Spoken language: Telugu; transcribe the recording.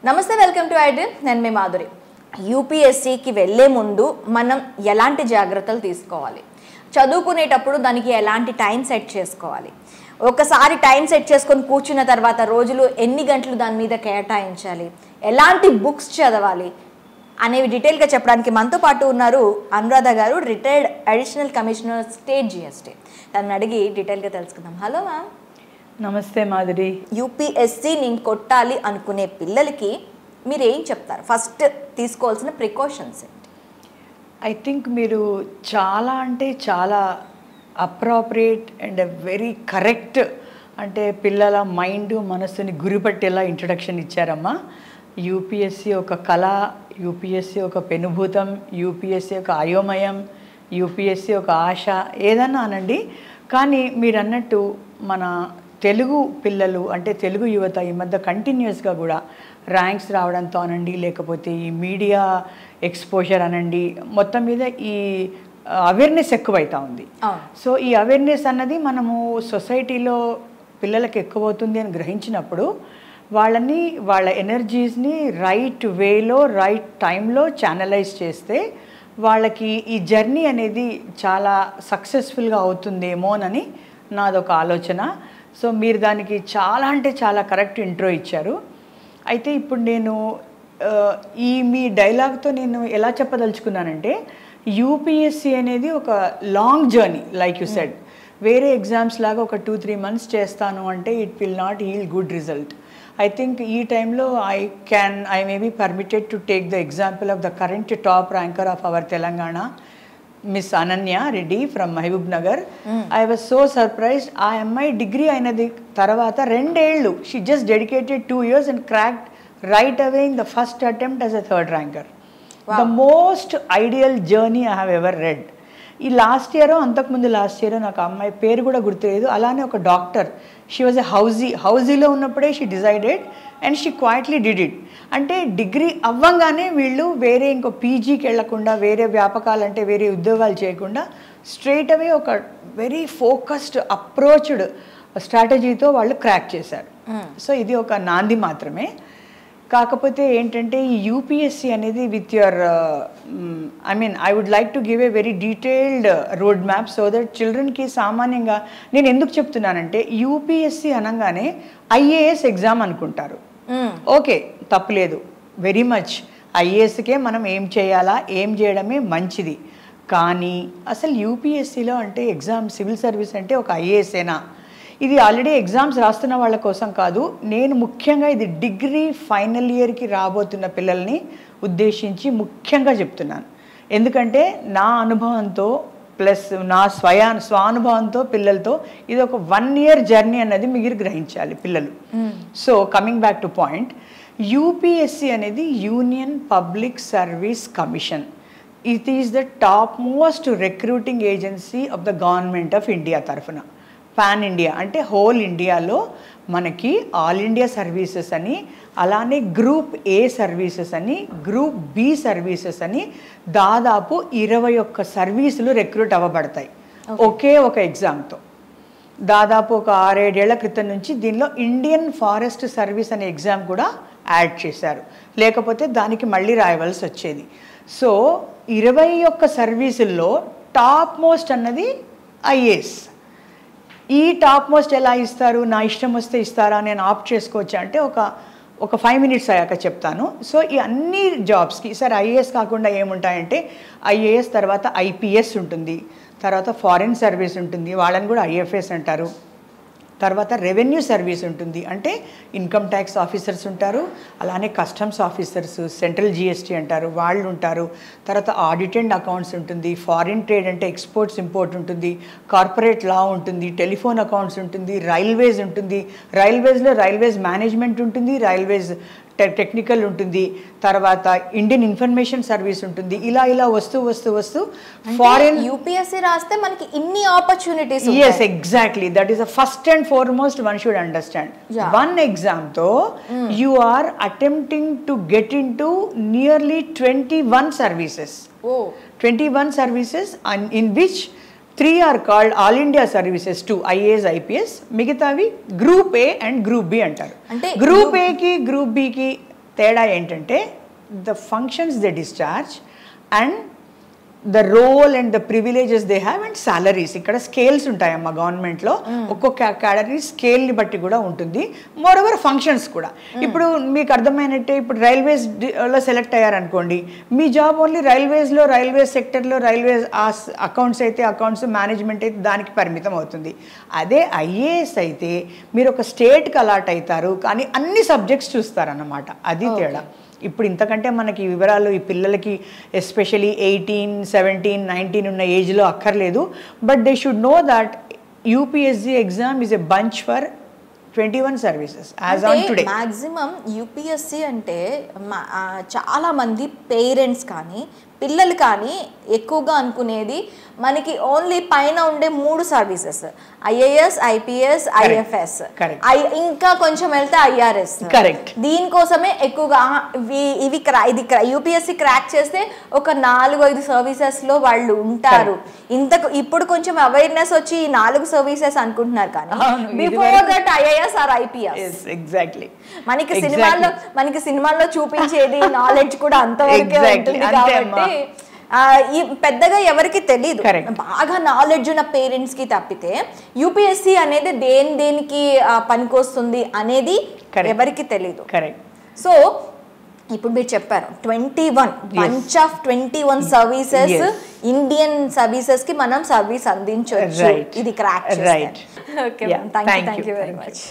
నమస్తే, వెల్కమ్ టు ఐడ్రీమ్. నేను మీ మాధురి. యూపీఎస్సీకి వెళ్ళే ముందు మనం ఎలాంటి జాగ్రత్తలు తీసుకోవాలి, చదువుకునేటప్పుడు దానికి ఎలాంటి టైం సెట్ చేసుకోవాలి, ఒకసారి టైం సెట్ చేసుకొని కూర్చున్న తర్వాత రోజులు ఎన్ని గంటలు దాని మీద కేటాయించాలి, ఎలాంటి బుక్స్ చదవాలి అనేవి డీటెయిల్గా చెప్పడానికి మనతో పాటు ఉన్నారు అనురాధ గారు, retired additional commissioner state GST. తనని అడిగి డీటెయిల్గా తెలుసుకుందాం. Hello ma'am. నమస్తే మాధురి. యూపీఎస్సీ నేను కొట్టాలి అనుకునే పిల్లలకి మీరు ఏం చెప్తారు? ఫస్ట్ తీసుకోవాల్సిన ప్రికాషన్స్ ఏంటి? ఐ థింక్ మీరు చాలా అంటే చాలా అప్రాప్రియేట్ అండ్ వెరీ కరెక్ట్, అంటే పిల్లల మైండ్ మనస్సుని గురిపట్టేలా ఇంట్రడక్షన్ ఇచ్చారమ్మా. యూపీఎస్సీ ఒక కళ, యూపీఎస్సీ ఒక పెనుభూతం, యూపీఎస్సీ ఒక అయోమయం, యూపీఎస్సీ ఒక ఆశ, ఏదన్నా అనండి. కానీ మీరు అన్నట్టు మన తెలుగు పిల్లలు అంటే తెలుగు యువత ఈ మధ్య కంటిన్యూస్గా కూడా ర్యాంక్స్ రావడంతో అనండి, లేకపోతే ఈ మీడియా ఎక్స్పోజర్ అనండి, మొత్తం మీద ఈ అవేర్నెస్ ఎక్కువైతా ఉంది. సో ఈ అవేర్నెస్ అన్నది మనము సొసైటీలో పిల్లలకు ఎక్కువ అవుతుంది అని గ్రహించినప్పుడు వాళ్ళని వాళ్ళ ఎనర్జీస్ని రైట్ వేలో రైట్ టైంలో ఛానలైజ్ చేస్తే వాళ్ళకి ఈ జర్నీ అనేది చాలా సక్సెస్ఫుల్గా అవుతుందేమోనని నాదొక ఆలోచన. సో మీరు దానికి చాలా అంటే చాలా కరెక్ట్ ఇంట్రో ఇచ్చారు. అయితే ఇప్పుడు నేను ఈ మీ డైలాగ్తో నేను ఎలా చెప్పదలుచుకున్నానంటే, యూపీఎస్సీ అనేది ఒక long journey. Like you said, వేరే ఎగ్జామ్స్ లాగా ఒక 2-3 months చేస్తాను అంటే it will not yield good result. I think ఈ టైంలో I may be permitted to take the example of the current top ranker of our Telangana, Miss Ananya Reddy from Mahbub Nagar. I was so surprised. ఆ అమ్మాయి డిగ్రీ అయినది తర్వాత 2 ఏళ్ళు she just dedicated 2 years and cracked right away in the first attempt as a 3rd ranker. Wow. The most ideal journey I have ever read. ఈ లాస్ట్ ఇయరో అంతకుముందు లాస్ట్ ఇయరో నాకు అమ్మాయి పేరు కూడా గుర్తులేదు. అలానే ఒక డాక్టర్, షీ వాజ్ ఎ హౌజీలో ఉన్నప్పుడే she decided and she quietly did it. అంటే డిగ్రీ అవ్వంగానే వీళ్ళు వేరే ఇంకో పీజీకి వెళ్లకుండా, వేరే వ్యాపకాలు అంటే వేరే ఉద్యోగాలు చేయకుండా స్ట్రైట్ అవే ఒక వెరీ ఫోకస్డ్ అప్రోచ్డ్ స్ట్రాటజీతో వాళ్ళు క్రాక్ చేశారు. సో ఇది ఒక నాంది మాత్రమే. కాకపోతే ఏంటంటే ఈ యూపీఎస్సీ అనేది with your I would like to give a very detailed road map so that చిల్డ్రన్కి సామాన్యంగా నేను ఎందుకు చెప్తున్నానంటే, యూపీఎస్సీ అనగానే ఐఏఎస్ ఎగ్జామ్ అనుకుంటారు. ఓకే, తప్పులేదు, వెరీ మచ్ ఐఏఎస్కే మనం ఏం చేయాలా, ఏం చేయడమే మంచిది. కానీ అసలు యూపీఎస్సీలో అంటే ఎగ్జామ్ సివిల్ సర్వీస్ అంటే ఒక ఐఏఎస్ఏనా? ఇది ఆల్రెడీ ఎగ్జామ్స్ రాస్తున్న వాళ్ళ కోసం కాదు, నేను ముఖ్యంగా ఇది డిగ్రీ ఫైనల్ ఇయర్కి రాబోతున్న పిల్లల్ని ఉద్దేశించి ముఖ్యంగా చెప్తున్నాను. ఎందుకంటే నా అనుభవంతో ప్లస్ నా స్వానుభవంతో పిల్లలతో ఇది ఒక 1 year జర్నీ అన్నది మీరు గ్రహించాలి పిల్లలు. So coming back to point, UPSC అనేది union public service commission. It is the top most recruiting agency of the government of India తరఫున. పాన్ ఇండియా అంటే హోల్ ఇండియాలో మనకి ఆల్ ఇండియా సర్వీసెస్ అని, అలానే గ్రూప్ ఏ సర్వీసెస్ అని, గ్రూప్ బి సర్వీసెస్ అని దాదాపు 21 సర్వీసులు రిక్రూట్ అవ్వబడతాయి ఒకే ఒక ఎగ్జామ్తో. దాదాపు ఒక 6-7 ఏళ్ల క్రితం నుంచి దీనిలో ఇండియన్ ఫారెస్ట్ సర్వీస్ అనే ఎగ్జామ్ కూడా యాడ్ చేశారు, లేకపోతే దానికి మళ్ళీ రాయవలసి వచ్చేది. సో 21 సర్వీసుల్లో టాప్ మోస్ట్ అన్నది ఐఏఎస్. ఈ టాప్ మోస్ట్ ఎలా ఇస్తారు, నా ఇష్టం వస్తే ఇస్తారా, నేను ఆప్ట్ చేసుకోవచ్చా అంటే ఒక 5 minutes అయ్యాక చెప్తాను. సో ఈ అన్ని జాబ్స్కి సరే ఐఏఎస్ కాకుండా ఏముంటాయంటే, ఐఏఎస్ తర్వాత ఐపీఎస్ ఉంటుంది, తర్వాత ఫారిన్ సర్వీస్ ఉంటుంది, వాళ్ళని కూడా ఐఎఫ్ఎస్ అంటారు, తర్వాత రెవెన్యూ సర్వీస్ ఉంటుంది, అంటే ఇన్కమ్ ట్యాక్స్ ఆఫీసర్స్ ఉంటారు, అలానే కస్టమ్స్ ఆఫీసర్స్, సెంట్రల్ జిఎస్టీ అంటారు వాళ్ళు ఉంటారు, తర్వాత ఆడిట్ అండ్ అకౌంట్స్ ఉంటుంది, ఫారిన్ ట్రేడ్ అంటే ఎక్స్పోర్ట్స్ ఇంపోర్ట్ ఉంటుంది, కార్పొరేట్ లా ఉంటుంది, టెలిఫోన్ అకౌంట్స్ ఉంటుంది, రైల్వేస్ ఉంటుంది, రైల్వేస్లో రైల్వేస్ మేనేజ్మెంట్ ఉంటుంది, రైల్వేస్ టెక్నికల్ ఉంటుంది, తర్వాత ఇండియన్ ఇన్ఫర్మేషన్ సర్వీస్ ఉంటుంది. ఇలా వస్తూ ఫారిన్ యూపీఎస్సీ రాస్తే మనకి ఇన్ని opportunities. yes exactly, that is the first and foremost one should understand. One exam though you are attempting to get into nearly 21 services. 21 services, and in which 3 are called all India services, 2 IAS IPS, మిగతావి group A and group B అంటారు. గ్రూప్ ఏ కి గ్రూప్ బి కి తేడా ఏంటంటే the functions they discharge and the role and the privileges they have and salaries. ఇక్కడ స్కేల్స్ ఉంటాయమ్మా గవర్నమెంట్లో, ఒక్కొక్క కేటగిరీ స్కేల్ని బట్టి కూడా ఉంటుంది. మోర్ ఓవర్ ఫంక్షన్స్ కూడా. ఇప్పుడు మీకు అర్థమైనట్టే, ఇప్పుడు రైల్వేస్లో సెలెక్ట్ అయ్యారనుకోండి, మీ జాబ్ ఓన్లీ రైల్వే సెక్టర్లో రైల్వేస్ అకౌంట్స్ అయితే అకౌంట్స్, మేనేజ్మెంట్ అయితే దానికి పరిమితం అవుతుంది. అదే ఐఏఎస్ అయితే మీరు ఒక స్టేట్కి అలాట్ అవుతారు, కానీ అన్ని సబ్జెక్ట్స్ చూస్తారన్నమాట. అది తేడా. ఇప్పుడు ఇంతకంటే మనకి వివరాలు ఈ పిల్లలకి ఎస్పెషలీ 18, 17, 19 ఉన్న ఏజ్లో అక్కర్లేదు. But they should know that UPSC exam is a bunch for 21 services as on today. Maximum UPSC అంటే చాలా మంది పేరెంట్స్ కానీ పిల్లలు కానీ ఎక్కువగా అనుకునేది మనకి ఓన్లీ పైన ఉండే 3 సర్వీసెస్, ఐఏఎస్, ఐపీఎస్, ఐఎఫ్ఎస్, ఇంకా కొంచెం వెళ్తే ఐఆర్ఎస్. కరెక్ట్. దీనికోసమే ఎక్కువగా ఇది యూపీఎస్సీ క్రాక్ చేస్తే ఒక 4-5 సర్వీసెస్లో వాళ్ళు ఉంటారు. ఇప్పుడు కొంచెం అవేర్నెస్ వచ్చి ఈ 4 సర్వీసెస్ అనుకుంటున్నారు, కానీ before that IAS are IPS. Exactly. మనకి సినిమాల్లో చూపించేది నాలెడ్జ్ కూడా అంతవరకే ఉంటుంది కాబట్టి పెద్దగా ఎవరికి తెలియదు. బాగా నాలెడ్జ్ ఉన్న పేరెంట్స్ కి తప్పితే యూపీఎస్సీ అనేది దేనికి పనికొస్తుంది అనేది ఎవరికి తెలియదు. సో ఇప్పుడు మీరు చెప్పారు 21 bunch of 21 services, Indian services కి మనం సర్వీస్ అందించవచ్చు ఇది క్రాక్ చేస్తే. Okay, thank you very much.